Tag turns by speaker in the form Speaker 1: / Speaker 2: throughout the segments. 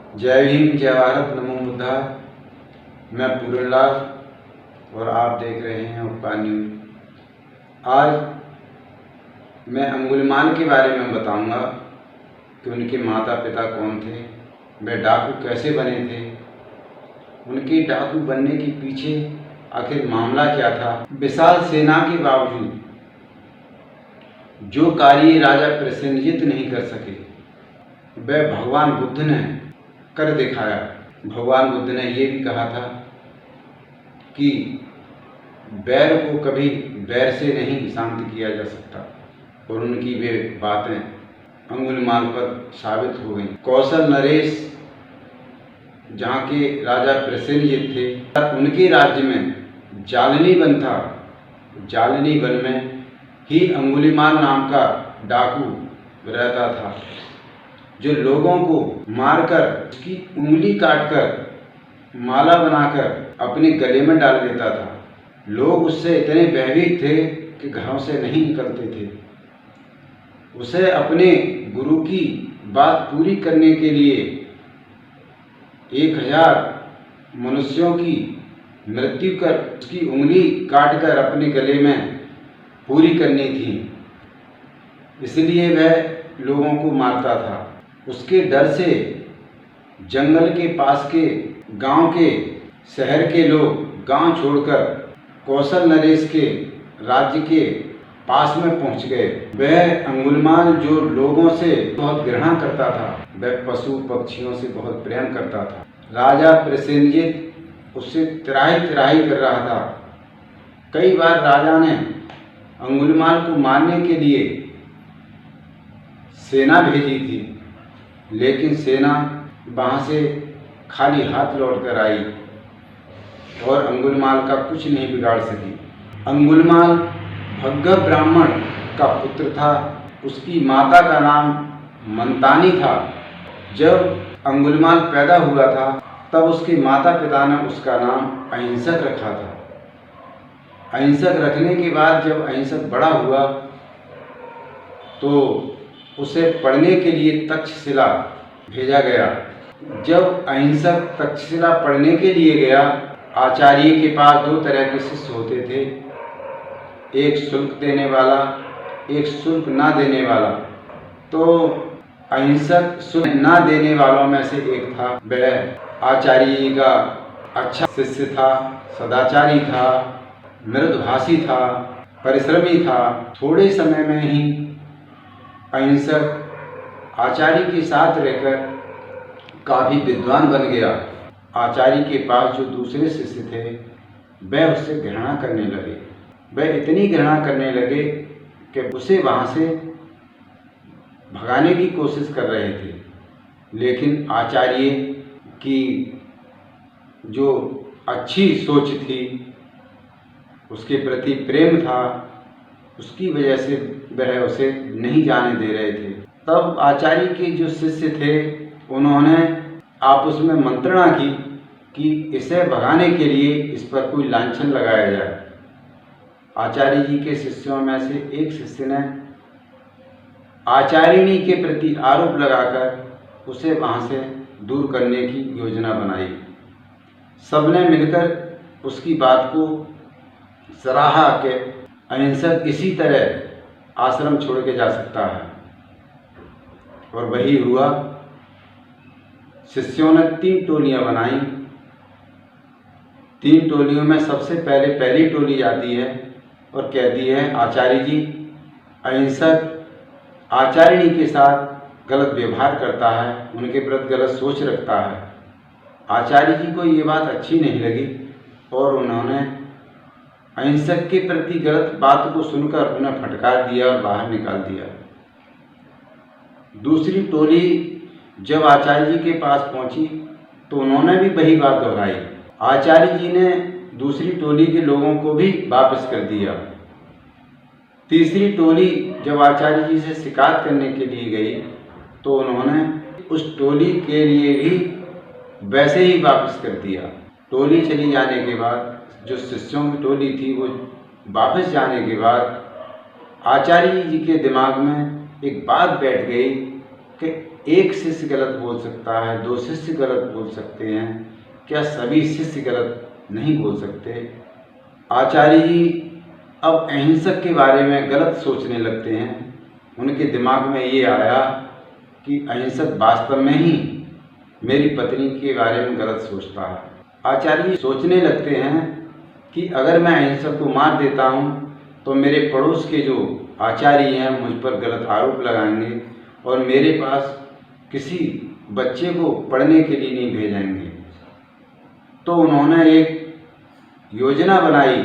Speaker 1: जय भीम, जय भारत, नमो बुद्धाय। मैं पूरनलाल और आप देख रहे हैं उपकार न्यूज। आज मैं अंगुलीमाल के बारे में बताऊंगा कि उनके माता पिता कौन थे, वे डाकू कैसे बने थे, उनके डाकू बनने के पीछे आखिर मामला क्या था। विशाल सेना के बावजूद जो कार्य राजा प्रसेनजित नहीं कर सके, वह भगवान बुद्ध ने कर दिखाया। भगवान बुद्ध ने ये भी कहा था कि बैर को कभी बैर से नहीं शांत किया जा सकता, और उनकी वे बातें अंगुलीमाल पर साबित हो गई। कौशल नरेश जहाँ के राजा प्रसेनजित थे, उनके राज्य में जालनी वन था। जालनी वन में ही अंगुलीमाल नाम का डाकू रहता था, जो लोगों को मारकर उसकी उंगली काटकर माला बनाकर अपने गले में डाल देता था। लोग उससे इतने भयभीत थे कि घरों से नहीं निकलते थे। उसे अपने गुरु की बात पूरी करने के लिए 1000 मनुष्यों की मृत्यु कर उसकी उंगली काटकर अपने गले में पूरी करनी थी, इसलिए वह लोगों को मारता था। उसके डर से जंगल के पास के गांव के शहर के लोग गांव छोड़कर कौशल नरेश के राज्य के पास में पहुंच गए। वह अंगुलीमाल जो लोगों से बहुत घृणा करता था, वह पशु पक्षियों से बहुत प्रेम करता था। राजा प्रसेनजित उससे त्राही त्राही कर रहा था। कई बार राजा ने अंगुलीमाल को मारने के लिए सेना भेजी थी, लेकिन सेना वहाँ से खाली हाथ लौट कर आई और अंगुलीमाल का कुछ नहीं बिगाड़ सकी। अंगुलीमाल भग्गव ब्राह्मण का पुत्र था। उसकी माता का नाम मंतानी था। जब अंगुलीमाल पैदा हुआ था, तब उसके माता पिता ने उसका नाम अहिंसक रखा था। अहिंसक रखने के बाद जब अहिंसक बड़ा हुआ तो उसे पढ़ने के लिए तक्षशिला भेजा गया। जब अहिंसक तक्षशिला पढ़ने के लिए गया, आचार्य के पास 2 तरह के शिष्य होते थे, एक शुल्क देने वाला, एक शुल्क ना देने वाला। तो अहिंसक शुल्क ना देने वालों में से एक था। वह आचार्य जी का अच्छा शिष्य था, सदाचारी था, मृदुभाषी था, परिश्रमी था। थोड़े समय में ही अहिंसक आचार्य के साथ रहकर काफ़ी विद्वान बन गया। आचार्य के पास जो दूसरे शिष्य थे, वह उससे घृणा करने लगे। वह इतनी घृणा करने लगे कि उसे वहाँ से भगाने की कोशिश कर रहे थे, लेकिन आचार्य की जो अच्छी सोच थी, उसके प्रति प्रेम था, उसकी वजह से वह उसे नहीं जाने दे रहे थे। तब आचार्य के जो शिष्य थे, उन्होंने आपस में मंत्रणा की कि इसे भगाने के लिए इस पर कोई लांछन लगाया जाए। आचार्य जी के शिष्यों में से एक शिष्य ने आचार्यणी के प्रति आरोप लगाकर उसे वहाँ से दूर करने की योजना बनाई। सबने मिलकर उसकी बात को सराहा कि अहिंसक इसी तरह आश्रम छोड़ के जा सकता है, और वही हुआ। शिष्यों ने 3 टोलियां बनाई। 3 टोलियों में सबसे पहले पहली टोली जाती है और कहती है, आचार्य जी, अहिंसक आचार्यणी के साथ गलत व्यवहार करता है, उनके प्रति गलत सोच रखता है। आचार्य जी को ये बात अच्छी नहीं लगी और उन्होंने अहिंसक के प्रति गलत बात को सुनकर उन्हें फटकार दिया और बाहर निकाल दिया। दूसरी टोली जब आचार्य जी के पास पहुंची तो उन्होंने भी वही बात दोहराई। आचार्य जी ने दूसरी टोली के लोगों को भी वापस कर दिया। तीसरी टोली जब आचार्य जी से शिकायत करने के लिए गई तो उन्होंने उस टोली के लिए भी वैसे ही वापस कर दिया। टोली चली जाने के बाद, जो शिष्यों की टोली थी, वो वापस जाने के बाद आचार्य जी के दिमाग में एक बात बैठ गई कि एक शिष्य गलत बोल सकता है, 2 शिष्य गलत बोल सकते हैं, क्या सभी शिष्य गलत नहीं बोल सकते? आचार्य जी अब अहिंसक के बारे में गलत सोचने लगते हैं। उनके दिमाग में ये आया कि अहिंसक वास्तव में ही मेरी पत्नी के बारे में गलत सोचता है। आचार्य जी सोचने लगते हैं कि अगर मैं अहिंसक को मार देता हूँ तो मेरे पड़ोस के जो आचार्य हैं मुझ पर गलत आरोप लगाएंगे और मेरे पास किसी बच्चे को पढ़ने के लिए नहीं भेजेंगे। तो उन्होंने एक योजना बनाई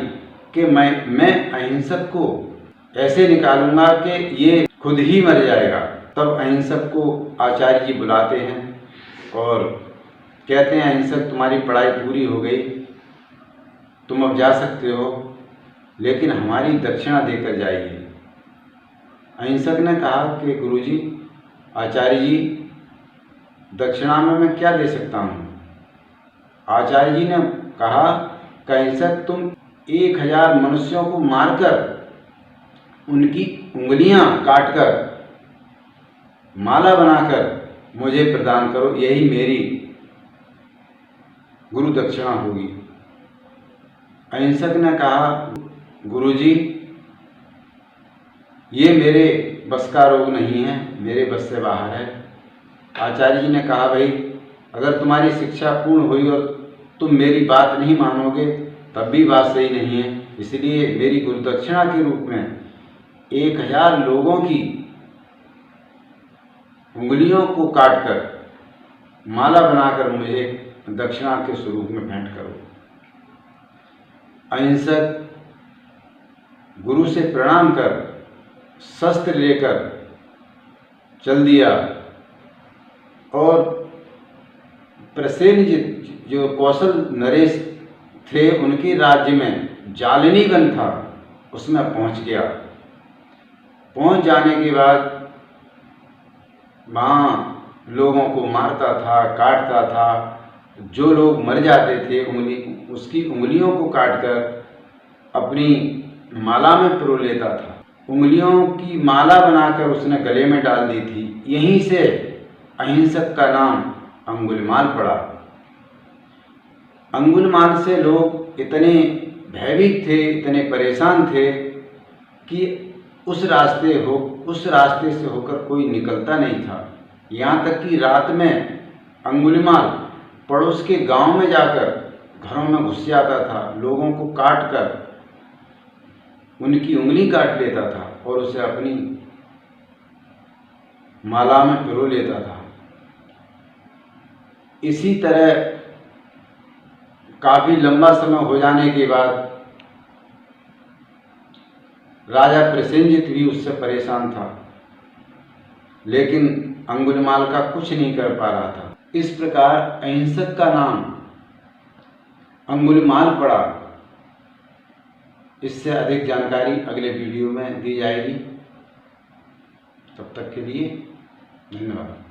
Speaker 1: कि मैं अहिंसक को ऐसे निकालूंगा कि ये खुद ही मर जाएगा। तब अहिंसक को आचार्य जी बुलाते हैं और कहते हैं, अहिंसक तुम्हारी पढ़ाई पूरी हो गई, तुम अब जा सकते हो, लेकिन हमारी दक्षिणा देकर जाइए। अहिंसक ने कहा कि गुरुजी, आचार्य जी, दक्षिणा में मैं क्या दे सकता हूँ? आचार्य जी ने कहा कि अहिंसक, तुम 1000 मनुष्यों को मारकर उनकी उंगलियां काटकर माला बनाकर मुझे प्रदान करो, यही मेरी गुरु दक्षिणा होगी। अहिंसक ने कहा, गुरुजी, ये मेरे बस का रोग नहीं है, मेरे बस से बाहर है। आचार्य जी ने कहा, भाई अगर तुम्हारी शिक्षा पूर्ण हुई और तुम मेरी बात नहीं मानोगे तब भी बात सही नहीं है, इसलिए मेरी गुरुदक्षिणा के रूप में 1000 लोगों की उंगलियों को काटकर माला बनाकर मुझे दक्षिणा के स्वरूप में भेंट करो। अहिंसक गुरु से प्रणाम कर शस्त्र लेकर चल दिया और प्रसेनजित जो कौशल नरेश थे उनके राज्य में जालिनीगंज था, उसमें पहुंच गया। पहुंच जाने के बाद वहाँ लोगों को मारता था, काटता था। जो लोग मर जाते थे उसकी उंगलियों को काटकर अपनी माला में पिरो लेता था। उंगलियों की माला बनाकर उसने गले में डाल दी थी। यहीं से अहिंसक का नाम अंगुलिमाल पड़ा। अंगुलिमाल से लोग इतने भयभीत थे, इतने परेशान थे कि उस रास्ते से होकर कोई निकलता नहीं था। यहाँ तक कि रात में अंगुलिमाल पड़ोस के गांव में जाकर घरों में घुस जाता था, लोगों को काट कर उनकी उंगली काट लेता था और उसे अपनी माला में पिरो लेता था। इसी तरह काफी लंबा समय हो जाने के बाद राजा प्रसेनजित भी उससे परेशान था, लेकिन अंगुलिमाल का कुछ नहीं कर पा रहा था। इस प्रकार अहिंसक का नाम अंगुलिमाल पड़ा। इससे अधिक जानकारी अगले वीडियो में दी जाएगी। तब तक के लिए धन्यवाद।